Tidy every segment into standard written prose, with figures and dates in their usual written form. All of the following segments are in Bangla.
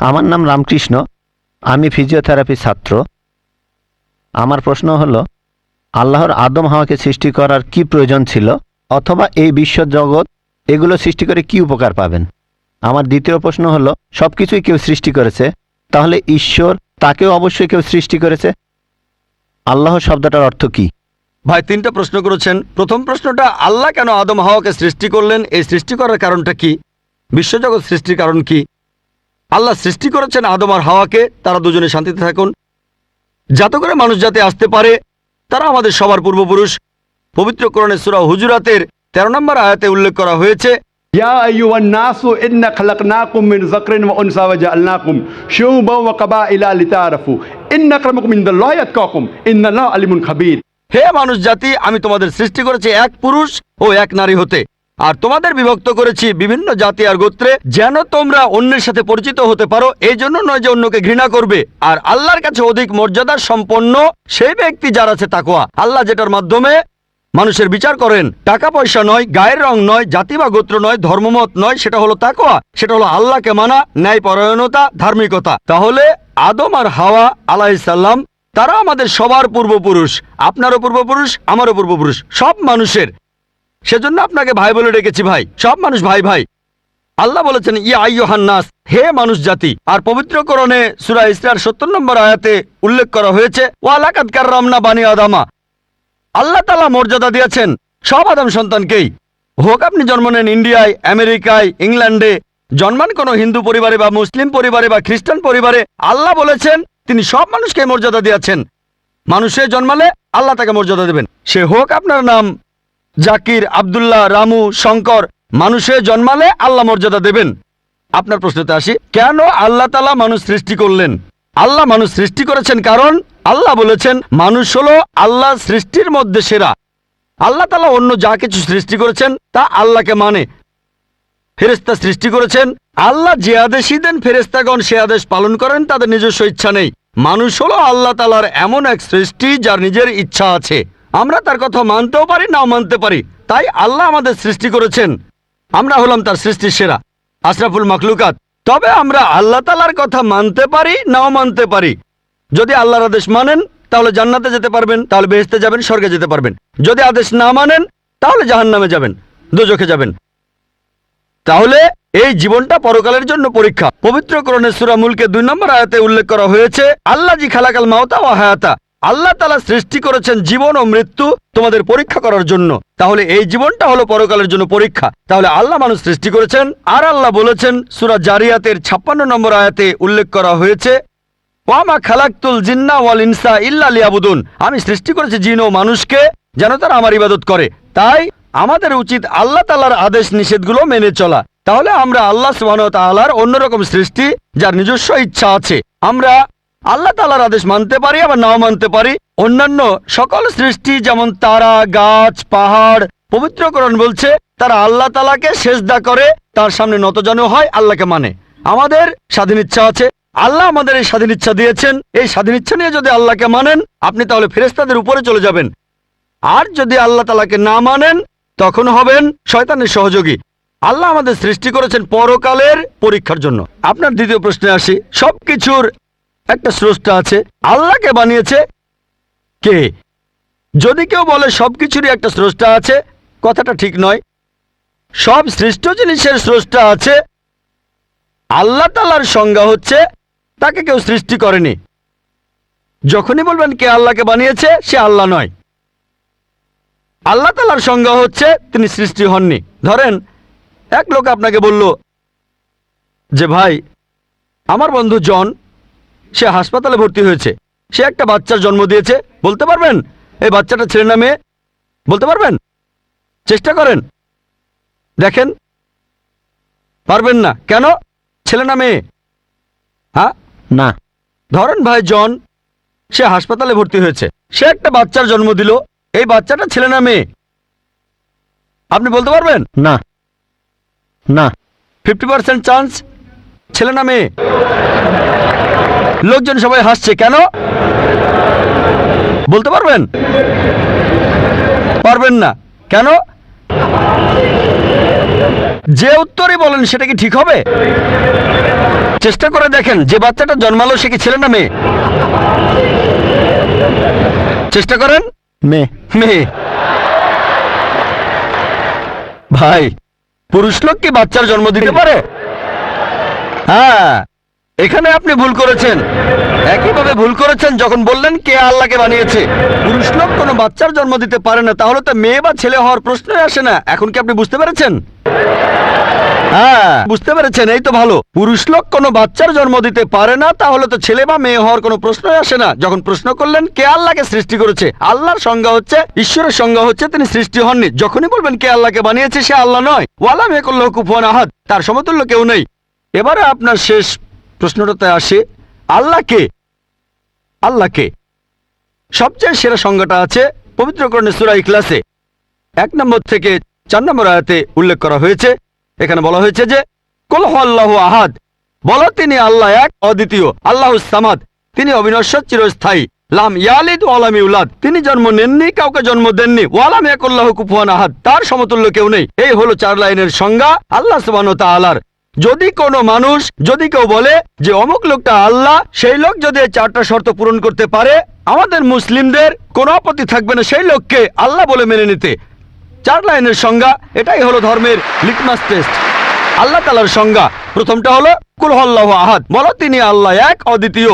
আমার নাম রামকৃষ্ণ, আমি ফিজিওথেরাপি ছাত্র। আমার প্রশ্ন হলো, আল্লাহর আদম হাওয়াকে সৃষ্টি করার কি প্রয়োজন ছিল, অথবা এই বিশ্ব জগৎ এগুলো সৃষ্টি করে কি উপকার পাবেন? আমার দ্বিতীয় প্রশ্ন হলো, সব কিছুই কেউ সৃষ্টি করেছে, তাহলে ঈশ্বর তাকেও অবশ্যই কেউ সৃষ্টি করেছে। আল্লাহ শব্দটার অর্থ কি? ভাই 3টা প্রশ্ন করেছেন। প্রথম প্রশ্নটা, আল্লাহ কেন আদম হাওয়াকে সৃষ্টি করলেন, এই সৃষ্টি করার কারণটা কি, বিশ্বজগৎ সৃষ্টির কারণ কি? আল্লাহ সৃষ্টি করেছেন আদম আর হাওয়াকে, তারা দুজনে শান্তিতে থাকুন, যাতে করে মানুষ যাতে আসতে পারে। তারা আমাদের সবার পূর্বপুরুষ। পবিত্র কোরআনে সূরা হুজুরাতের 13 নম্বর আয়াতে উল্লেখ করা হয়েছে, ইয়া আইয়ুহান নাসু ইন্না খালাকনাকুম মিন যাকরিন ওয়া উনসা ওয়া জাআলনাকুম শুউবান ওয়া কাবাইলা লিতাআরাফু ইন্না আক্রামাকুম ইনদাল্লাহি আতকাকুম ইন্নাল্লাহা আলিমুন খাবীর। হে মানুষ জাতি, আমি তোমাদের সৃষ্টি করেছি এক পুরুষ ও এক নারী হতে, আর তোমাদের বিভক্ত করেছি বিভিন্ন জাতি আর গোত্রে, যেন তোমরা অন্যের সাথে পরিচিত হতে পারো। এই জন্য নয় যে অন্যকে ঘৃণা করবে। আর আল্লাহর কাছে অধিক মর্যাদা সম্পন্ন সেই ব্যক্তি যার আছে তাকওয়া। আল্লাহ যেটার মাধ্যমে মানুষের বিচার করেন, টাকা পয়সা নয়, গায়ের রং নয়, জাতি বা গোত্র নয়, ধর্মমত নয়, সেটা হলো তাকওয়া। সেটা হলো আল্লাহকে মানা, ন্যায়পরায়ণতা, ধার্মিকতা। তাহলে আদম আর হাওয়া আলাইহিস সালাম তারা আমাদের সবার পূর্বপুরুষ, আপনারও পূর্বপুরুষ, আমারও পূর্বপুরুষ, সব মানুষের। সেজন্য আপনাকে ভাই বলে ডেকেছি। ভাই, সব মানুষ ভাই ভাই। আল্লাহ বলেছেন, ইয়া আইয়ুহান নাস, হে মানুষ জাতি। আর পবিত্র কোরআনে সূরা ইসরার 70 নম্বর আয়াতে উল্লেখ করা হয়েছে, ওয়া লাকাদ কাররামনা বানি আদামা। আল্লাহ তাআলা মর্যাদা দিয়েছেন সব আদম সন্তানকেই। হোক আপনি জন্ম নেন ইন্ডিয়ায়, আমেরিকায়, ইংল্যান্ডে, জন্মান কোনো হিন্দু পরিবারে বা মুসলিম পরিবারে বা খ্রিস্টান পরিবারে, আল্লাহ বলেছেন তিনি সব মানুষকে মর্যাদা দিয়েছেন। মানুষে জন্মালে আল্লাহ তাকে মর্যাদা দেবেন। সে হোক আপনার নাম জাকির, আব্দুল্লাহ, রামু, শঙ্কর, মানুষে জন্মালে আল্লাহ মর্যাদা দেবেন। আপনার প্রশ্নতে আসি, কেন আল্লাহ তাআলা মানুষ সৃষ্টি করলেন? আল্লাহ মানুষ সৃষ্টি করেছেন কারণ আল্লাহ বলেছেন মানুষ হলো আল্লাহ সৃষ্টির মধ্যে সেরা। আল্লাহ তাআলা অন্য যা কিছু সৃষ্টি করেছেন তা আল্লাহকে মানে। ফেরেশতা সৃষ্টি করেছেন, আল্লাহ যে আদেশই দেন ফেরেশতাগণ সে আদেশ পালন করেন, তাদের নিজস্ব ইচ্ছা নেই। মানুষ হলো আল্লাহ তাআলার এমন এক সৃষ্টি যার নিজের ইচ্ছা আছে। আমরা তার কথা মানতেও পারি, নাও মানতে পারি। তাই আল্লাহ আমাদের সৃষ্টি করেছেন, আমরা হলাম তার সৃষ্টির সেরা, আশরাফুল মাখলুকাত। তবে আমরা আল্লাহ তাআলার কথা মানতে পারি, নাও মানতে পারি। যদি আল্লাহর আদেশ মানেন তাহলে জান্নাতে যেতে পারবেন, তাহলে বেহেশতে যাবেন, স্বর্গে যেতে পারবেন। যদি আদেশ না মানেন তাহলে জাহান্নামে যাবেন, দোজখে যাবেন। তাহলে এই জীবনটা পরকালের জন্য পরীক্ষা। পবিত্র কোরআনে সূরা মুলকে 2 নম্বর আয়াতে উল্লেখ করা হয়েছে, আল্লাযী খালাকাল মাউতা ওয়া হায়াতা। আল্লাহ তাআলা সৃষ্টি করেছেন জীবন ও মৃত্যু তোমাদের পরীক্ষা করার জন্য। তাহলে এই জীবনটা হলো পরকালের জন্য পরীক্ষা। তাহলে আল্লাহ মানুষ সৃষ্টি করেছেন। আর আল্লাহ বলেছেন সূরা জারিয়াতের 56 নম্বর আয়াতে উল্লেখ করা হয়েছে, ওয়া মা খালাকতুল জিন্না ওয়াল ইনসা ইল্লা লিয়াবুদুন। আমি সৃষ্টি করেছি জিন ও মানুষকে যেন তারা আমার ইবাদত করে। তাই আমাদের উচিত আল্লাহ তাআলার আদেশ নিষেধগুলো মেনে চলা। তাহলে আমরা আল্লাহ সুবহানাহু ওয়া তাআলার অন্যরকম সৃষ্টি যার নিজস্ব ইচ্ছা আছে। আমরা আল্লাহ তাআলার আদেশ মানতে পারি, আবার নাও মানতে পারি। অন্যান্য সকল সৃষ্টি যেমন তারা, গাছ, পাহাড়, পবিত্র কোরআন বলছে তারা আল্লাহ তাআলাকে সেজদা করে, তার সামনে নতজানু হয়, আল্লাহকে মানে। আমাদের স্বাধীন ইচ্ছা আছে, আল্লাহ আমাদের এই স্বাধীন ইচ্ছা দিয়েছেন। এই স্বাধীন ইচ্ছা নিয়ে যদি আল্লাহকে মানেন আপনি তাহলে ফেরেশতাদের উপরে চলে যাবেন। আর যদি আল্লাহ তাআলাকে না মানেন তখন হবেন শয়তানের সহযোগী। আল্লাহ আমাদের সৃষ্টি করেছেন পরকালের পরীক্ষার জন্য। আপনার দ্বিতীয় প্রশ্নে আসি, সবকিছুর একটা স্রষ্টা আছে, আল্লাহকে বানিয়েছে কে? যদি কেউ বলে সবকিছুরই একটা স্রষ্টা আছে, কথাটা ঠিক নয়। সব সৃষ্ট জিনিসের স্রষ্টা আছে। আল্লাহ তাআলার সংজ্ঞা হচ্ছে তাকে কেউ সৃষ্টি করেনি। যখনই বলবেন কে আল্লাহকে বানিয়েছে, সে আল্লাহ নয়। আল্লাহ তাআলার সংজ্ঞা হচ্ছে তিনি সৃষ্টি হননি। ধরেন এক লোক আপনাকে বলল যে ভাই, আমার বন্ধু জন, সে হাসপাতালে ভর্তি হয়েছে, সে একটা বাচ্চার জন্ম দিয়েছে। বলতে পারবেন এই বাচ্চাটা ছেলে না মেয়ে? বলতে পারবেন? চেষ্টা করেন, দেখেন। পারবেন না কেন? ছেলে না মেয়ে? হ্যাঁ না। ধরেন ভাই জন, সে হাসপাতালে ভর্তি হয়েছে, সে একটা বাচ্চার জন্ম দিল। এই বাচ্চাটা ছেলে না মেয়ে? আপনি বলতে পারবেন? না না। 50% চান্স ছেলে না মেয়ে। লোকজন সবাই হাসছে কেন? বলতে পারবেন? পারবেন না কেন? যে উত্তরই বলেন সেটা কি ঠিক হবে? চেষ্টা করে দেখেন, যে বাচ্চাটা জন্মালো সে কি ছেলে না মেয়ে? চেষ্টা করেন। মেয়ে। মেয়ে। ভাই, পুরুষ লোক কি বাচ্চার জন্ম দিতে পারে? হ্যাঁ, এখানে আপনি ভুল করেছেন। একইভাবে ভুল করেছেন যখন বললেন কে আল্লাহকে বানিয়েছে। পুরুষ লোক কোনো বাচ্চার জন্ম দিতে পারে না, তাহলে তো মেয়ে বা ছেলে হওয়ার প্রশ্নই আসে না। এখন কি আপনি বুঝতে পেরেছেন? হ্যাঁ, বুঝতে পেরেছেন, এই তো ভালো। পুরুষ লোক কোনো বাচ্চার জন্ম দিতে পারে না, তাহলে তো ছেলে বা মেয়ে হওয়ার কোনো প্রশ্নই আসে না। যখন প্রশ্ন করলেন কে আল্লাহকে সৃষ্টি করেছে, আল্লাহর সংজ্ঞা হচ্ছে, ঈশ্বরের সংজ্ঞা হচ্ছে তিনি সৃষ্টি হননি। যখনই বলবেন কে আল্লাহকে বানিয়েছে, সে আল্লাহ নয়। ওয়ালাম ইয়াকুল্লাহু কুফুয়ান আহাদ, তার সমতুল্য কেউ নেই। এবারে আপনার শেষ প্রশ্নটাতে আসে, আল্লাহ কে? আল্লাহ কে? সবচেয়ে সেরা সংজ্ঞাটা আছে পবিত্র কোরআনে সূরা ইখলাসে 1 নম্বর থেকে 4 নম্বর আয়াতে উল্লেখ করা হয়েছে। এখানে বলা হয়েছে যে কুল হুয়াল্লাহু আহাদ, বলো তিনি আল্লাহ এক, অদ্বিতীয়। আল্লাহুস সামাদ, তিনি অবিনশ্বর, চিরস্থায়ী। লাম ইয়ালিদ ওয়া লাম ইউলাদ, তিনি জন্ম নেননি, কাউকে জন্ম দেননি। ওয়ালাম ইয়াকুল্লাহু কুফুয়ান আহাদ, তার সমতুল্য কেউ নেই। এই হলো 4 লাইনের সংজ্ঞা আল্লাহ সুবহানাহু ওয়া তাআলার। যদি কোনো মানুষ, যদি কেউ বলে যে অমুক লোকটা আল্লাহ, সেই লোক যদি এই 4টা শর্ত পূরণ করতে পারে, আমাদের মুসলিমদের কোনো আপত্তি থাকবে না সেই লোককে আল্লাহ বলে মেনে নিতে। 4 লাইনের সংজ্ঞা, এটাই হলো ধর্মের লিটমাস টেস্ট। আল্লাহ তাআলার সংজ্ঞা প্রথমটা হলো কুল হুয়াল্লাহু আহাদ, বলো তিনি আল্লাহ এক, অদ্বিতীয়।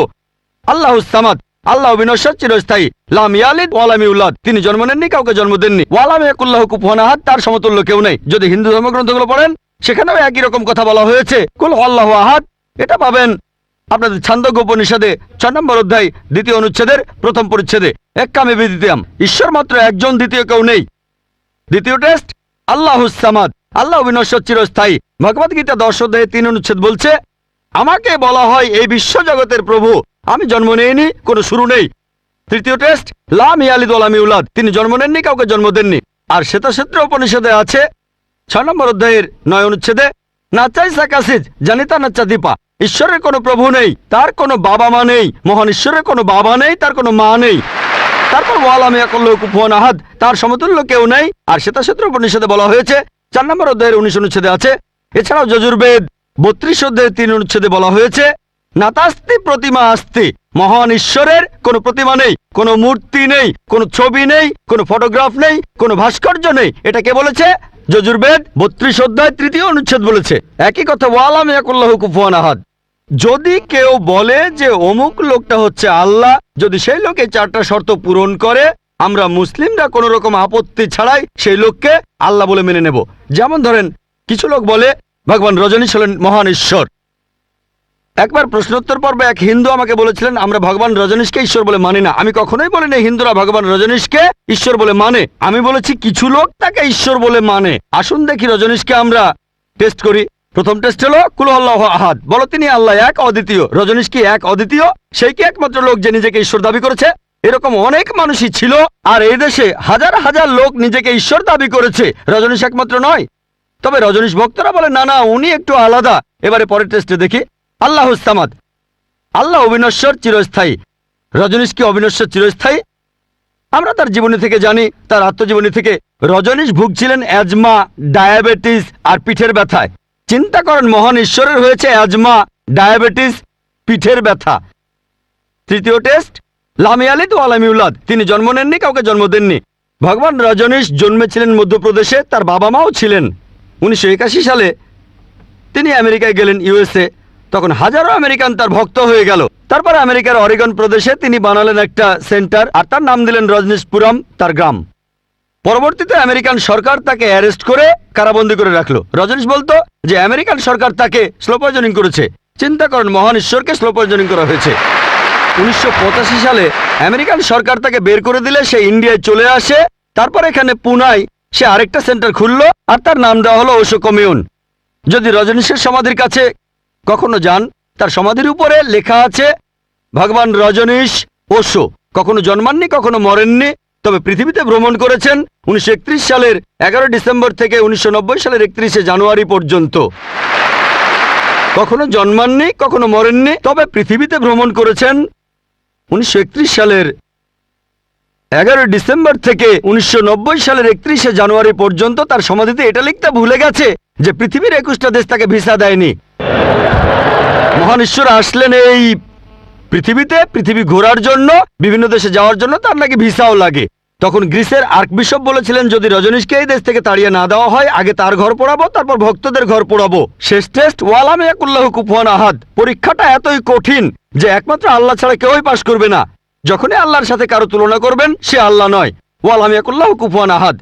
আল্লাহুস সামাদ, আল্লাহ অবিনশ্বর, চিরস্থায়ী। লাম ইয়ালিদ ওয়া লাম ইউলাদ, তিনি জন্ম নেননি, কাউকে জন্ম দেননি। ওয়ালাম ইয়াকুল্লাহু কুফুয়ান আহাদ, তার সমতুল্য কেউ নেই। যদি হিন্দু ধর্মগ্রন্থগুলো পড়েন, সেখানেও একই রকম কথা বলা হয়েছে, কুল হুয়াল্লাহু আহাদ। এটা পাবেন আপনাদের ছান্দোগ্য উপনিষদে 6 নম্বর অধ্যায় 2য় অনুচ্ছেদের 1ম পরিচ্ছেদে। এক্কামে বিদ্বিতীয়াম, ঈশ্বর মাত্র একজন, দ্বিতীয় কেউ নেই। দ্বিতীয় টেস্ট আল্লাহুস সামাদ, আল্লাহ অবিনশ্বর, চিরস্থায়ী। ভগবদ্গীতা 10 অধ্যায়ে 3 অনুচ্ছেদ বলছে, আমাকে বলা হয় এই বিশ্ব জগতের প্রভু, আমি জন্ম নেইনি, কোনো শুরু নেই। তৃতীয় টেস্ট লাম ইয়ালিদ ওয়া লাম ইউলাদ, তিনি জন্ম নেননি, কাউকে জন্ম দেননি। আর শ্বেতাক্ষেত্র উপনিষদে আছে 6 নম্বর অধ্যায়ের 9 অনুচ্ছেদে, নাচাই সাকাসিজ জানিতা নাচা দীপা, ঈশ্বরের কোনো প্রভু নেই, তার কোনো বাবা মা নেই। মহান ঈশ্বরের কোনো বাবা নেই, তার কোনো মা নেই। তারপর ওয়ালাম ইয়াকুল্লাহু কুফুয়ান আহাদ, তার সমতুল্য কেউ নেই। আর শ্বেতাক্ষেত্র উপনিষদে বলা হয়েছে 4 নম্বর অধ্যায়ের 19 অনুচ্ছেদে আছে। এছাড়াও যজুর্বেদ 32 অধ্যায়ের 3 অনুচ্ছেদে বলা হয়েছে, নাতাস্তি প্রতিমা আস্তি, মহান ঈশ্বরের কোনো প্রতিমা নেই, কোনো মূর্তি নেই, কোনো ছবি নেই, কোনো ফটোগ্রাফ নেই, কোনো ভাস্কর্য নেই। এটা কে বলেছে? যজুর্বেদ 32 অধ্যায় 3য় অনুচ্ছেদ বলেছে একই কথা, ওয়ালাম ইয়াকুল্লাহু কুফুয়ান আহাদ। যদি কেউ বলে যে অমুক লোকটা হচ্ছে আল্লাহ, যদি সেই লোক এই 4টা শর্ত পূরণ করে, আমরা মুসলিমরা কোনো রকম আপত্তি ছাড়াই সেই লোককে আল্লাহ বলে মেনে নেব। যেমন ধরেন, কিছু লোক বলে ভগবান রজনীশ হলেন মহান ঈশ্বর। একবার প্রশ্নোত্তর পর্বে এক হিন্দু আমাকে বলেছিলেন, আমরা ভগবান রজনীশকে ঈশ্বর বলে মানি না। আমি কখনোই বলিনি হিন্দুরা ভগবান রজনীশকে ঈশ্বর বলে মানে। আমি বলেছি কিছু লোক তাকে ঈশ্বর বলে মানে। আসুন দেখি রজনীশকে আমরা টেস্ট করি। প্রথম টেস্ট হলো কুল হুয়াল্লাহু আহাদ, বলো তিনি আল্লাহ এক, অদ্বিতীয়। রজনীশ কি এক, অদ্বিতীয়? সেই কি একমাত্র লোক যে নিজেকে ঈশ্বর দাবি করেছে? এরকম অনেক মানুষই ছিল, আর এই দেশে হাজার হাজার লোক নিজেকে ঈশ্বর দাবি করেছে। রজনীশ একমাত্র নয়। তবে রজনীশ ভক্তরা বলে না না, উনি একটু আলাদা। এবারে পরের টেস্টে দেখি, আল্লাহুস সামাদ, আল্লাহ অবিনশ্বর, চিরস্থায়ী। রজনীশ কি অবিনশ্বর, চিরস্থায়ী? আমরা তার জীবনী থেকে জানি, তার আত্মজীবনী থেকে। রজনীশ ভুগছিলেন অ্যাজমা, ডায়াবেটিস আর পিঠের ব্যথায়। চিন্তা করেন, মহান ঈশ্বরের হয়েছে অ্যাজমা, ডায়াবেটিস, পিঠের ব্যথা। তৃতীয় টেস্ট লাম ইয়ালিদ ওয়া লাম ইউলাদ, তিনি জন্ম নেননি, কাউকে জন্ম দেননি। ভগবান রজনীশ জন্মেছিলেন মধ্যপ্রদেশে, তার বাবা মাও ছিলেন। 1981 সালে তিনি আমেরিকায় গেলেন, ইউএসএ। তখন হাজারো আমেরিকান তার ভক্ত হয়ে গেল। তারপরে আমেরিকার অরিগন প্রদেশে তিনি বানালেন একটা সেন্টার, আর তার নাম দিলেন রজনীশপুরম, তার গ্রাম। পরবর্তীতে আমেরিকান সরকার তাকে অ্যারেস্ট করে কারাবন্দী করে রাখলো। রজনীশ বলতো যে আমেরিকান সরকার তাকে স্লো পয়জনিং করেছে। চিন্তা করেন, মহান ঈশ্বরকে স্লো পয়জনিং করা হয়েছে। 1985 সালে আমেরিকান সরকার তাকে বের করে দিলে সে ইন্ডিয়ায় চলে আসে। তারপর এখানে পুনায় সে আরেকটা সেন্টার খুললো, আর তার নাম দেওয়া হলো ওশো কমিউন। যদি রজনীশের সমাধির কাছে কখনো যান, তার সমাধির উপরে লেখা আছে ভগবান রজনীশ ওশো কখনো জন্মাননি, কখনো মরেননি, তবে পৃথিবীতে ভ্রমণ করেছেন 1931 সালের 11 ডিসেম্বর থেকে 1990 সালের 31শে জানুয়ারি পর্যন্ত। কখনো জন্মাননি, কখনো মরেননি, তবে পৃথিবীতে ভ্রমণ করেছেন 1931 সালের 11 ডিসেম্বর থেকে 1990 সালের 31শে জানুয়ারি পর্যন্ত। তার সমাধিতে এটা লিখতে ভুলে গেছে যে পৃথিবীর 21টা দেশ তাকে ভিসা দেয়নি। মহান ঈশ্বর আসলেন এই পৃথিবী ঘোরার জন্য, বিভিন্ন দেশে যাওয়ার জন্য তার নাকি ভিসাও লাগে। তখন গ্রিসের আর্কবিশপ বলেছিলেন, যদি রজনীশকে এই দেশ থেকে তাড়িয়ে না দেওয়া হয়, আগে তার ঘর পোড়াবো, তারপর ভক্তদের ঘর পোড়াবো। শেষ টেস্ট ওয়ালাম ইয়াকুল্লাহু কুফুয়ান আহাদ। পরীক্ষাটা এতই কঠিন যে একমাত্র আল্লাহ ছাড়া কেউই পাশ করবে না। যখনই আল্লাহর সাথে কারো তুলনা করবেন, সে আল্লাহ নয়। ওয়ালাম ইয়াকুল্লাহু কুফুয়ান আহাদ।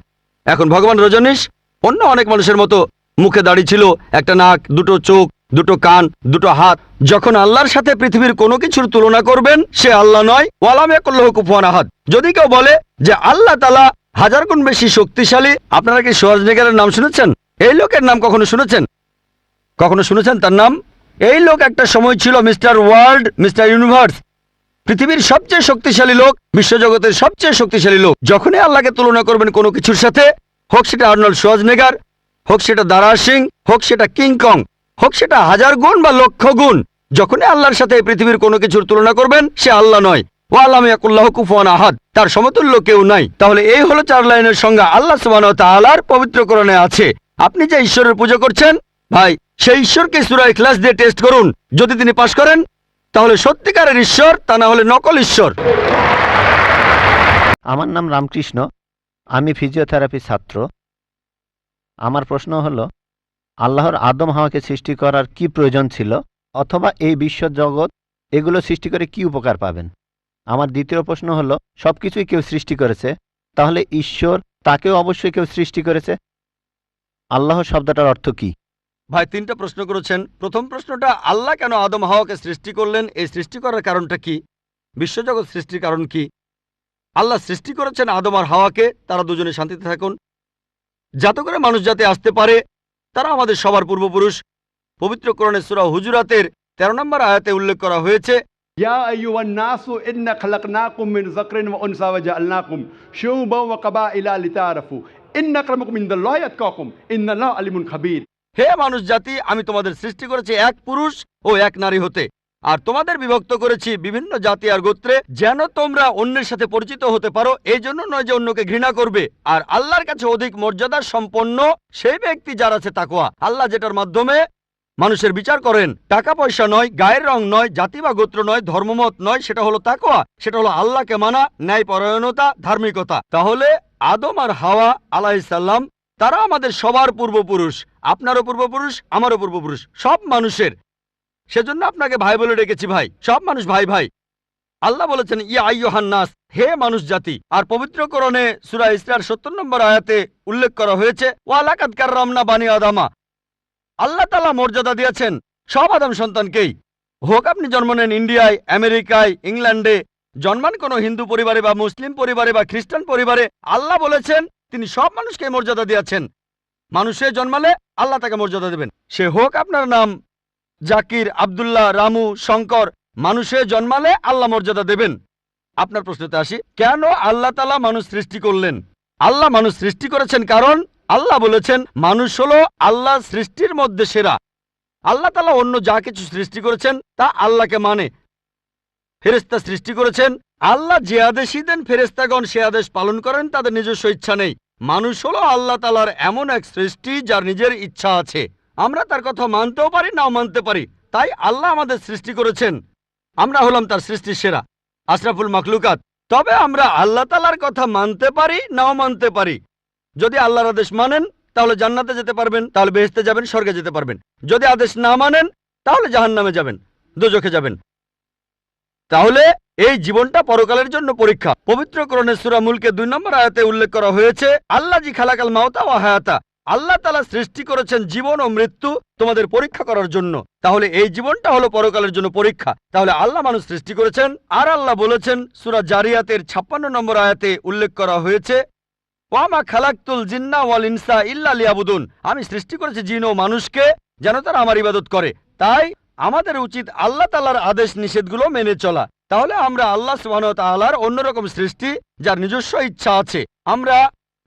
এখন ভগবান রজনীশ অন্য অনেক মানুষের মতো মুখে দাড়ি ছিল, একটা নাক, দুটো চোখ, দুটো কান, দুটো হাত। যখন আল্লাহর সাথে পৃথিবীর কোনো কিছুর তুলনা করবেন, সে আল্লাহ নয়। ওয়ালাম ইয়াকুল্লাহু কুফুয়ান আহাদ। যদি কেউ বলে যে আল্লাহ তাআলা 1000 গুণ বেশি শক্তিশালী, আপনারা কি শোয়াজনেগারের নাম শুনেছেন? এই লোকের নাম কখনো শুনেছেন? কখনো শুনেছেন তার নাম? এই লোক একটা সময় ছিল মিস্টার ওয়ার্ল্ড, মিস্টার ইউনিভার্স, পৃথিবীর সবচেয়ে শক্তিশালী লোক, বিশ্বজগতের সবচেয়ে শক্তিশালী লোক। যখনই আল্লাহকে তুলনা করবেন কোনো কিছুর সাথে, হোক সেটা আর্নল্ড শোয়াজনেগার, হোক সেটা দারা সিং, হোক সেটা কিং কং, হোক সেটা 1000 গুণ বা লক্ষ গুণ, যখনই আল্লাহর সাথে পৃথিবীর কোনো কিছুর তুলনা করবেন, সে আল্লাহ নয়। ওয়ালাম ইয়াকুল্লাহু কুফুয়ান আহাদ। তার সমতুল্য কেউ নাই। তাহলে এই হলো 4 লাইনের সংজ্ঞা আল্লাহ সুবহানাহু ওয়া তাআলার পবিত্র কোরআনে আছে। আপনি যে ঈশ্বরের পূজা করছেন, ভাই, সেই ঈশ্বরকে সূরা ইখলাস দিয়ে টেস্ট করুন। যদি তিনি পাশ করেন, তাহলে সত্যিকারের ঈশ্বর, তা না হলে নকল ঈশ্বর। আমার নাম রামকৃষ্ণ, আমি ফিজিওথেরাপি ছাত্র। আমার প্রশ্ন হলো, আল্লাহর আদম হাওয়াকে সৃষ্টি করার কি প্রয়োজন ছিল, অথবা এই বিশ্ব জগৎ এগুলো সৃষ্টি করে কি উপকার পাবেন? আমার দ্বিতীয় প্রশ্ন হলো, সবকিছুই কেউ সৃষ্টি করেছে, তাহলে ঈশ্বর তাকেও অবশ্যই কেউ সৃষ্টি করেছে। আল্লাহ শব্দটার অর্থ কি? ভাই 3টা প্রশ্ন করেছেন। প্রথম প্রশ্নটা, আল্লাহ কেন আদম হাওয়াকে সৃষ্টি করলেন, এই সৃষ্টি করার কারণটা কি? বিশ্বজগৎ সৃষ্টির কারণ কি? আল্লাহ সৃষ্টি করেছেন আদম আর হাওয়াকে, তারা দুজনে শান্তিতে থাকুন, যাতে করে মানুষ যাতে আসতে পারে। তারা আমাদের সবার পূর্বপুরুষ। পবিত্র কোরআনে সূরা হুজুরাতের 13 নম্বর আয়াতে উল্লেখ করা হয়েছে, يا أيها الناس إنا خلقناكم من ذكر وأنثى وجعلناكم شعوبا وقبائل لتعارفوا إن أكرمكم عند الله أتقاكم إن الله عليم خبير। হে মানুষ জাতি, আমি তোমাদের সৃষ্টি করেছি এক পুরুষ ও এক নারী হতে, আর তোমাদের বিভক্ত করেছি বিভিন্ন জাতি আর গোত্রে, যেন তোমরা অন্যের সাথে পরিচিত হতে পারো। এই জন্য নয় যে অন্যকে ঘৃণা করবে। আর আল্লাহর কাছে অধিক মর্যাদা সম্পন্ন সেই ব্যক্তি যার আছে তাকওয়া। আল্লাহ যেটার মাধ্যমে মানুষের বিচার করেন, টাকা পয়সা নয়, গায়ের রং নয়, জাতি বা গোত্র নয়, ধর্মমত নয়, সেটা হলো তাকওয়া। সেটা হলো আল্লাহকে মানা, ন্যায়পরায়ণতা, ধার্মিকতা। তাহলে আদম আর হাওয়া আলাইহিস সালাম, তারা আমাদের সবার পূর্বপুরুষ। আপনারও পূর্বপুরুষ, আমারও পূর্বপুরুষ, সব মানুষের। সেজন্য আপনাকে ভাই বলে ডেকেছি। ভাই, সব মানুষ ভাই ভাই। আল্লাহ বলেছেন, ইয়া আইয়ুহান নাস, হে মানুষ জাতি। আর পবিত্র কোরআনে সূরা ইসরার 70 নম্বর আয়াতে উল্লেখ করা হয়েছে, ওয়া লাকাদ কাররামনা বানি আদামা। আল্লাহ তাআলা মর্যাদা দিয়েছেন সব আদম সন্তানকেই। হোক আপনি জন্ম নেন ইন্ডিয়ায়, আমেরিকায়, ইংল্যান্ডে, জন্মান কোনো হিন্দু পরিবারে বা মুসলিম পরিবারে বা খ্রিস্টান পরিবারে, আল্লাহ বলেছেন তিনি সব মানুষকে মর্যাদা দিয়েছেন। মানুষে জন্মালে আল্লাহ তাকে মর্যাদা দেবেন। সে হোক আপনার নাম জাকির, আব্দুল্লাহ, রামু, শঙ্কর, মানুষে জন্মালে আল্লাহ মর্যাদা দেবেন। আপনার প্রশ্নতে আসি, কেন আল্লাহ তাআলা মানুষ সৃষ্টি করলেন? আল্লাহ মানুষ সৃষ্টি করেছেন কারণ আল্লাহ বলেছেন মানুষ হলো আল্লাহ সৃষ্টির মধ্যে সেরা। আল্লাহ তাআলা অন্য যা কিছু সৃষ্টি করেছেন তা আল্লাহকে মানে। ফেরেশতা সৃষ্টি করেছেন, আল্লাহ যে আদেশই দেন ফেরেশতাগণ সে আদেশ পালন করেন, তাদের নিজস্ব ইচ্ছা নেই। মানুষ হলো আল্লাহ তাআলার এমন এক সৃষ্টি যার নিজের ইচ্ছা আছে। আমরা তার কথা মানতেও পারি, নাও মানতে পারি। তাই আল্লাহ আমাদের সৃষ্টি করেছেন, আমরা হলাম তার সৃষ্টির সেরা, আশরাফুল মাখলুকাত। তবে আমরা আল্লাহ তাআলার কথা মানতে পারি, নাও মানতে পারি। যদি আল্লাহর আদেশ মানেন তাহলে জান্নাতে যেতে পারবেন, তাহলে বেহেশতে যাবেন, স্বর্গে যেতে পারবেন। যদি আদেশ না মানেন তাহলে জাহান্নামে যাবেন, দোজখে যাবেন। তাহলে এই জীবনটা পরকালের জন্য পরীক্ষা। পবিত্র কোরআনে সূরা মুলকে 2 নম্বর আয়াতে উল্লেখ করা হয়েছে, আল্লাযী খালাকাল মাউতা ওয়া হায়াতা। আল্লাহ তাআলা সৃষ্টি করেছেন জীবন ও মৃত্যু তোমাদের পরীক্ষা করার জন্য। তাহলে এই জীবনটা হলো পরকালের জন্য পরীক্ষা। তাহলে আল্লাহ মানুষ সৃষ্টি করেছেন। আর আল্লাহ বলেছেন সূরা জারিয়াতের 56 নম্বর আয়াতে উল্লেখ করা হয়েছে, ওয়ামা খালাকতুল জিন্না ওয়াল ইনসা ইল্লা লিয়াবুদুন। আমি সৃষ্টি করেছি জিন ও মানুষকে যেন তারা আমার ইবাদত করে। তাই আমাদের উচিত আল্লাহ তাআলার আদেশ নিষেধগুলো মেনে চলা। তাহলে আমরা আল্লাহ সুবহানাহু ওয়া তাআলার অন্যরকম সৃষ্টি যার নিজস্ব ইচ্ছা আছে। আমরা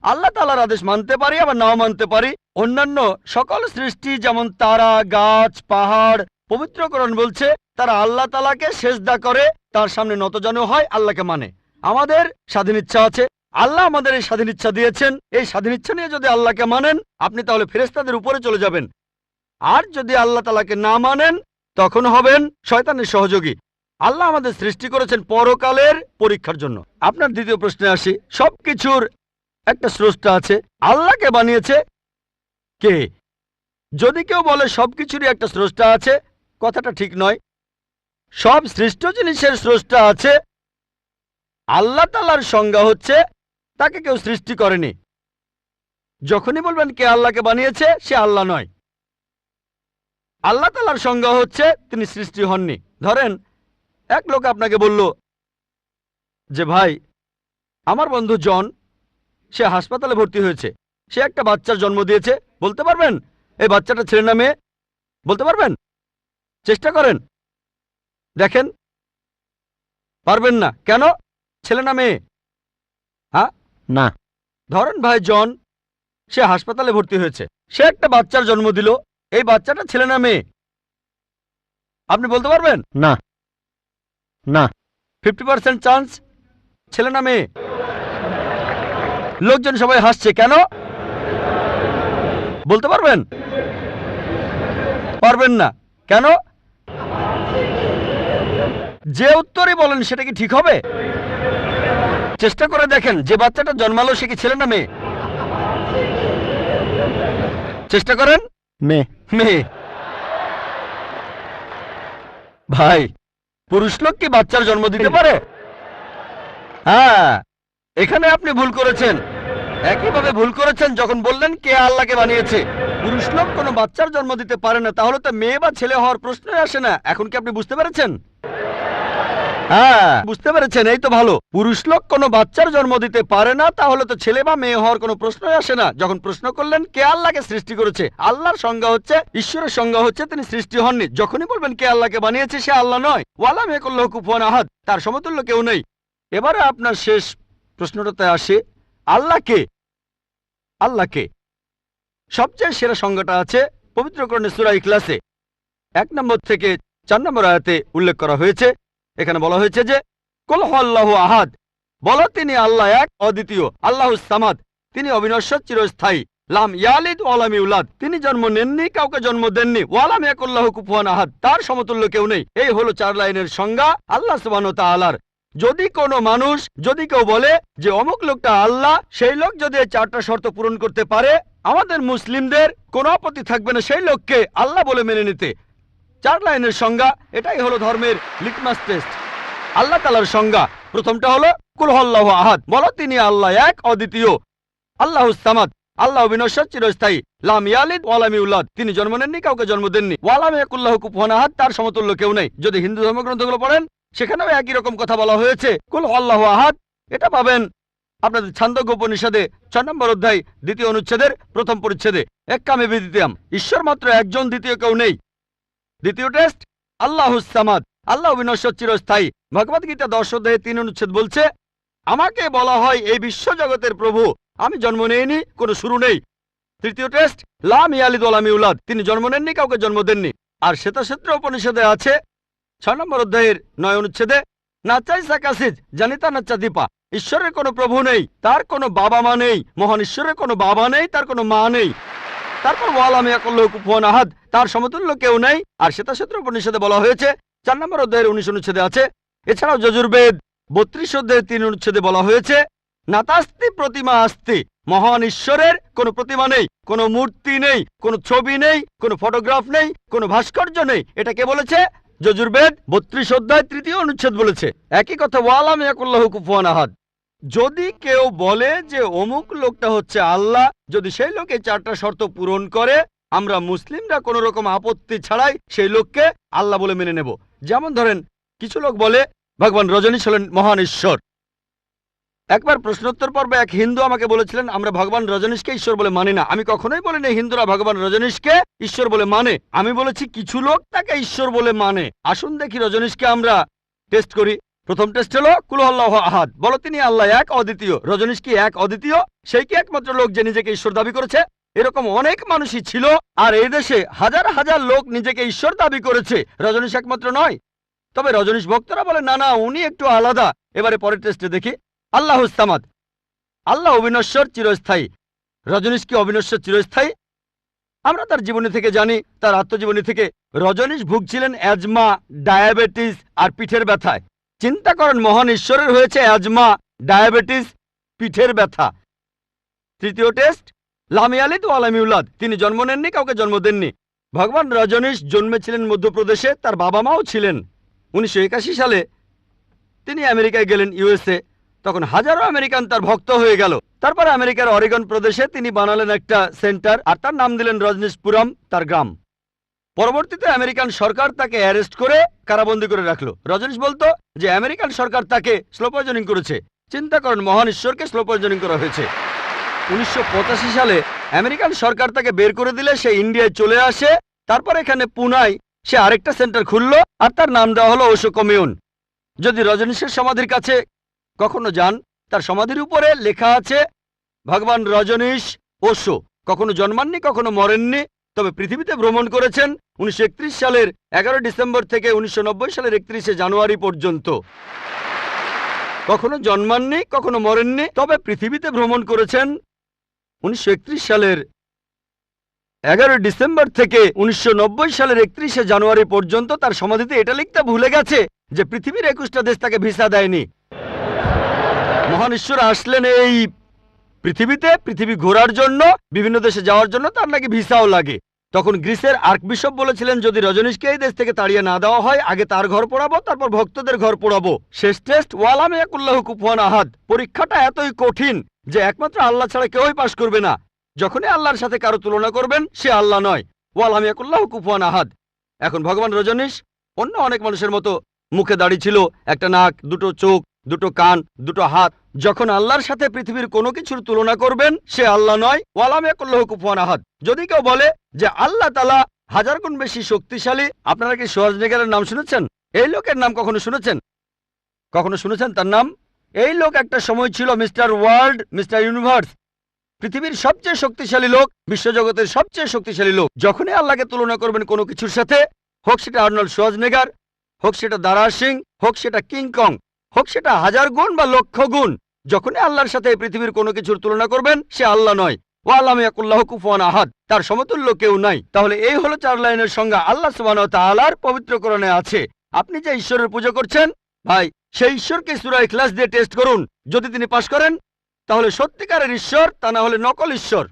আল্লাহ তাআলার আদেশ মানতে পারি, আবার নাও মানতে পারি। অন্যান্য সকল সৃষ্টি যেমন তারা, গাছ, পাহাড়, পবিত্র কোরআন বলছে তারা আল্লাহ তাআলাকে সেজদা করে, তার সামনে নতজানু হয়, আল্লাহকে মানে। আমাদের স্বাধীন ইচ্ছা আছে, আল্লাহ আমাদের এই স্বাধীন ইচ্ছা দিয়েছেন। এই স্বাধীন ইচ্ছা নিয়ে যদি আল্লাহকে মানেন, আপনি তাহলে ফেরেশতাদের উপরে চলে যাবেন। আর যদি আল্লাহ তাআলাকে না মানেন, তখন হবেন শয়তানের সহযোগী। আল্লাহ আমাদের সৃষ্টি করেছেন পরকালের পরীক্ষার জন্য। আপনার দ্বিতীয় প্রশ্নে আসি, সবকিছুর একটা স্রষ্টা আছে, আল্লাহকে বানিয়েছে কে? যদি কেউ বলে সবকিছুরই একটা স্রষ্টা আছে, কথাটা ঠিক নয়। সব সৃষ্ট জিনিসের স্রষ্টা আছে। আল্লাহ তাআলার সংজ্ঞা হচ্ছে তাকে কেউ সৃষ্টি করেনি। যখনই বলবেন কে আল্লাহকে বানিয়েছে, সে আল্লাহ নয়। আল্লাহ তাআলার সংজ্ঞা হচ্ছে তিনি সৃষ্টি হননি। ধরেন এক লোক আপনাকে বলল যে ভাই, আমার বন্ধু জন, সে হাসপাতালে ভর্তি হয়েছে, সে একটা বাচ্চার জন্ম দিয়েছে। বলতে পারবেন এই বাচ্চাটা ছেলে না মেয়ে? বলতে পারবেন? চেষ্টা করেন, দেখেন। পারবেন না কেন? ছেলে না মেয়ে? হ্যাঁ না। ধরেন ভাই জন, সে হাসপাতালে ভর্তি হয়েছে, সে একটা বাচ্চার জন্ম দিল, এই বাচ্চাটা ছেলে না মেয়ে? আপনি বলতে পারবেন? না না। 50% চান্স ছেলে না মেয়ে। লোকজন সবাই হাসছে কেন? বলতে পারবেন? পারবেন না কেন? যে উত্তরই বলেন সেটা কি ঠিক হবে? চেষ্টা করে দেখেন, যে বাচ্চাটা জন্মালো সে কি ছেলে না মেয়ে? চেষ্টা করেন। মেয়ে। মেয়ে। ভাই, পুরুষ লোক কি বাচ্চার জন্ম দিতে পারে? হ্যাঁ, এখানে আপনি ভুল করেছেন। একইভাবে ভুল করেছেন যখন বললেন কে আল্লাহকে বানিয়েছে। পুরুষ লোক কোনো বাচ্চার জন্ম দিতে পারে না, তাহলে তো মেয়ে বা ছেলে হওয়ার প্রশ্নই আসে না। এখন কি আপনি বুঝতে পেরেছেন? হ্যাঁ, বুঝতে পেরেছেন, এই তো ভালো। পুরুষ লোক কোনো বাচ্চার জন্ম দিতে পারে না, তাহলে তো ছেলে বা মেয়ে হওয়ার কোনো প্রশ্নই আসে না। যখন প্রশ্ন করলেন কে আল্লাহকে সৃষ্টি করেছে, আল্লাহর সংজ্ঞা হচ্ছে, ঈশ্বরের সংজ্ঞা হচ্ছে তিনি সৃষ্টি হননি। যখনই বলবেন কে আল্লাহকে বানিয়েছে, সে আল্লাহ নয়। ওয়ালাম ইয়াকুল্লাহু কুফুয়ান আহাদ, তার সমতুল্য কেউ নেই। এবারে আপনার শেষ প্রশ্নটাতে আসে, আল্লাহ কে? আল্লাহ কে? সবচেয়ে সেরা সংজ্ঞাটা আছে পবিত্র কোরআনে সূরা ইখলাসে 1 নম্বর থেকে 4 নম্বর আয়াতে উল্লেখ করা হয়েছে। এখানে বলা হয়েছে যে কুল হুয়াল্লাহু আহাদ, বলো তিনি আল্লাহ এক, অদ্বিতীয়। আল্লাহুস সামাদ, তিনি অবিনশ্বর, চিরস্থায়ী। লাম ইয়ালিদ ওয়া লাম ইউলাদ, তিনি জন্ম নেননি, কাউকে জন্ম দেননি। ওয়া লাম ইয়াকুল্লাহু কুফুয়ান আহাদ, তার সমতুল্য কেউ নেই। এই হলো 4 লাইনের সংজ্ঞা আল্লাহ সুবহানাহু ওয়া তাআলার। যদি কোনো মানুষ, যদি কেউ বলে যে অমুক লোকটা আল্লাহ, সেই লোক যদি এই 4টা শর্ত পূরণ করতে পারে, আমাদের মুসলিমদের কোনো আপত্তি থাকবে না সেই লোককে আল্লাহ বলে মেনে নিতে। 4 লাইনের সংজ্ঞা, এটাই হলো ধর্মের লিটমাস টেস্ট। আল্লাহ তাআলার সংজ্ঞা প্রথমটা হলো কুল হুয়াল্লাহু আহাদ, বলো তিনি আল্লাহ এক, অদ্বিতীয়। আল্লাহুস সামাদ, আল্লাহ বিনশ্বর, চিরস্থায়ী। লাম ইয়ালিদ ওয়া লাম ইউলাদ, তিনি জন্ম নেননি, কাউকে জন্ম দেননি। ওয়া লাম ইয়াকুল্লাহু কুফুয়ান আহাদ, তার সমতুল্য কেউ নেই। যদি হিন্দু ধর্মগ্রন্থগুলো পড়েন, সেখানেও একই রকম কথা বলা হয়েছে, কুল হুয়াল্লাহু আহাদ। এটা পাবেন আপনাদের ছান্দোগ্য উপনিষদে 6 নম্বর অধ্যায় 2য় অনুচ্ছেদের 1ম পরিচ্ছেদে। এক্কামে বিদ্বিতীয়াম, ঈশ্বর মাত্র একজন, দ্বিতীয় কেউ নেই। দ্বিতীয় টেস্ট আল্লাহুস সামাদ, আল্লাহ বিনশ্বর, চিরস্থায়ী। ভগবদ্গীতা 10 অধ্যায়ে 3 অনুচ্ছেদ বলছে, আমাকে বলা হয় এই বিশ্ব জগতের প্রভু, আমি জন্ম নেইনি, কোনো শুরু নেই। তৃতীয় টেস্ট লাম ইয়ালিদ ওয়া লাম ইউলাদ, তিনি জন্ম নেননি, কাউকে জন্ম দেননি। আর শ্বেতাক্ষেত্র উপনিষদে আছে 6 নম্বর অধ্যায়ের 9 অনুচ্ছেদে, নাচাই সাকাসিজ জানিতা নাচা দীপা, ঈশ্বরের কোনো প্রভু নেই, তার কোনো বাবা মা নেই। মহান ঈশ্বরের কোনো বাবা নেই, তার কোনো মা নেই। তারপর ওয়ালাম ইয়াকুল্লাহু কুফুয়ান আহাদ, তার সমতুল্য কেউ নেই। আর শ্বেতাক্ষেত্র উপনিষদে বলা হয়েছে 4 নম্বর অধ্যায়ের 19 অনুচ্ছেদে আছে। এছাড়াও যজুর্বেদ 32 অধ্যায়ের 3 অনুচ্ছেদে বলা হয়েছে, নাতাস্তি প্রতিমা আস্তি, মহান ঈশ্বরের কোনো প্রতিমা নেই, কোনো মূর্তি নেই, কোনো ছবি নেই, কোনো ফটোগ্রাফ নেই, কোনো ভাস্কর্য নেই। এটা কে বলেছে? যজুর্বেদ 32 অধ্যায় 3য় অনুচ্ছেদ বলেছে একই কথা, ওয়ালাম ইয়াকুল্লাহু কুফুয়ান আহাদ। যদি কেউ বলে যে অমুক লোকটা হচ্ছে আল্লাহ, যদি সেই লোক এই 4টা শর্ত পূরণ করে, আমরা মুসলিমরা কোনো রকম আপত্তি ছাড়াই সেই লোককে আল্লাহ বলে মেনে নেব। যেমন ধরেন, কিছু লোক বলে ভগবান রজনীশ হলেন মহান ঈশ্বর। একবার প্রশ্নোত্তর পর্বে এক হিন্দু আমাকে বলেছিলেন, আমরা ভগবান রজনীশকে ঈশ্বর বলে মানি না। আমি কখনোই বলিনি হিন্দুরা ভগবান রজনীশকে ঈশ্বর বলে মানে। আমি বলেছি কিছু লোক তাকে ঈশ্বর বলে মানে। আসুন দেখি রজনীশকে আমরা টেস্ট করি। প্রথম টেস্ট হলো কুল হুয়াল্লাহু আহাদ, বলো তিনি আল্লাহ এক, অদ্বিতীয়। রজনীশ কি এক, অদ্বিতীয়? সেই কি একমাত্র লোক যে নিজেকে ঈশ্বর দাবি করেছে? এরকম অনেক মানুষই ছিল, আর এই দেশে হাজার হাজার লোক নিজেকে ঈশ্বর দাবি করেছে। রজনীশ একমাত্র নয়। তবে রজনীশ ভক্তরা বলে না না, উনি একটু আলাদা। এবারে পরের টেস্টে দেখি। আল্লাহুস সামাদ, আল্লাহ অবিনশ্বর, চিরস্থায়ী। রজনীশ কি অবিনশ্বর, চিরস্থায়ী? আমরা তার জীবনী থেকে জানি, তার আত্মজীবনী থেকে, রজনীশ ভুগছিলেন অ্যাজমা, ডায়াবেটিস আর পিঠের ব্যথায়। চিন্তা করেন, মহান ঈশ্বরের হয়েছে অ্যাজমা, ডায়াবেটিস, পিঠের ব্যথা। তৃতীয় টেস্ট, লাম ইয়ালিদ ওয়া লাম ইউলাদ, তিনি জন্ম নেননি, কাউকে জন্ম দেননি। ভগবান রজনীশ জন্মেছিলেন মধ্যপ্রদেশে, তার বাবা মাও ছিলেন। 1981 সালে তিনি আমেরিকায় গেলেন, ইউএসএ। তখন হাজারো আমেরিকান তার ভক্ত হয়ে গেল। তারপরে আমেরিকার অরিগন প্রদেশে তিনি বানালেন একটা সেন্টার, আর তার নাম দিলেন রজনীশপুরম, তার গ্রাম। পরবর্তীতে আমেরিকান সরকার তাকে অ্যারেস্ট করে কারাবন্দী করে রাখলো। রজনীশ বলতো যে আমেরিকান সরকার তাকে স্লো পয়জনিং করেছে। চিন্তা করেন, মহান ঈশ্বরকে স্লো পয়জনিং করা হয়েছে। 1985 সালে আমেরিকান সরকার তাকে বের করে দিলে সে ইন্ডিয়ায় চলে আসে। তারপর এখানে পুনায় সে আরেকটা সেন্টার খুললো, আর তার নাম দেওয়া হলো ওশো কমিউন। যদি রজনীশের সমাধির কাছে কখনো যান, তার সমাধির উপরে লেখা আছে ভগবান রজনীশ ওশো কখনো জন্মাননি, কখনো মরেননি, তবে পৃথিবীতে ভ্রমণ করেছেন 1931 সালের 11 ডিসেম্বর থেকে 1990 সালের 31শে জানুয়ারি পর্যন্ত। কখনো জন্মাননি, কখনো মরেননি, তবে পৃথিবীতে ভ্রমণ করেছেন 1931 সালের 11 ডিসেম্বর থেকে 1990 সালের 31শে জানুয়ারি পর্যন্ত। তার সমাধিতে এটা লিখতে ভুলে গেছে যে পৃথিবীর 21টা দেশ তাকে ভিসা দেয়নি। মহান ঈশ্বর আসলেন এই পৃথিবীতে, পৃথিবী ঘোরার জন্য, বিভিন্ন দেশে যাওয়ার জন্য তার নাকি ভিসাও লাগে। তখন গ্রিসের আর্কবিশপ বলেছিলেন, যদি রজনীশকে এই দেশ থেকে তাড়িয়ে না দেওয়া হয়, আগে তার ঘর পোড়াবো, তারপর ভক্তদের ঘর পোড়াবো। শেষ টেস্ট, ওয়ালাম ইয়াকুল্লাহু কুফুয়ান আহাদ। পরীক্ষাটা এতই কঠিন যে একমাত্র আল্লাহ ছাড়া কেউই পাশ করবে না। যখনই আল্লাহর সাথে কারো তুলনা করবেন, সে আল্লাহ নয়। ওয়ালাম ইয়াকুল্লাহু কুফুয়ান আহাদ। এখন ভগবান রজনীশ অন্য অনেক মানুষের মতো মুখে দাড়ি ছিল, একটা নাক, দুটো চোখ, দুটো কান, দুটো হাত। যখন আল্লাহর সাথে পৃথিবীর কোনো কিছুর তুলনা করবেন, সে আল্লাহ নয়। ওয়ালাম ইয়াকুল্লাহু কুফুয়ান আহাদ। যদি কেউ বলে যে আল্লাহ তাআলা 1000 গুণ বেশি শক্তিশালী, আপনারা কি শোয়াজনেগারের নাম শুনেছেন? এই লোকের নাম কখনো শুনেছেন? কখনো শুনেছেন তার নাম? এই লোক একটা সময় ছিল মিস্টার ওয়ার্ল্ড, মিস্টার ইউনিভার্স, পৃথিবীর সবচেয়ে শক্তিশালী লোক, বিশ্বজগতের সবচেয়ে শক্তিশালী লোক। যখনই আল্লাহকে তুলনা করবেন কোনো কিছুর সাথে, হোক সেটা আর্নল্ড শোয়াজনেগার, হোক সেটা দারা সিং, হোক সেটা কিং কং, হোক সেটা 1000 গুণ বা লক্ষ গুণ, যখনই আল্লাহর সাথে পৃথিবীর কোনো কিছুর তুলনা করবেন, সে আল্লাহ নয়। ওয়ালাম ইয়াকুল্লাহু কুফুয়ান আহাদ, তার সমতুল্য কেউ নাই। তাহলে এই হলো 4 লাইনের সংজ্ঞা আল্লাহ সুবহানাহু ওয়া তাআলার পবিত্র কোরআনে আছে। আপনি যে ঈশ্বরের পূজা করছেন, ভাই, সেই ঈশ্বরকে সূরা ইখলাস দিয়ে টেস্ট করুন। যদি তিনি পাশ করেন, তাহলে সত্যিকারের ঈশ্বর, তা না হলে নকল ঈশ্বর।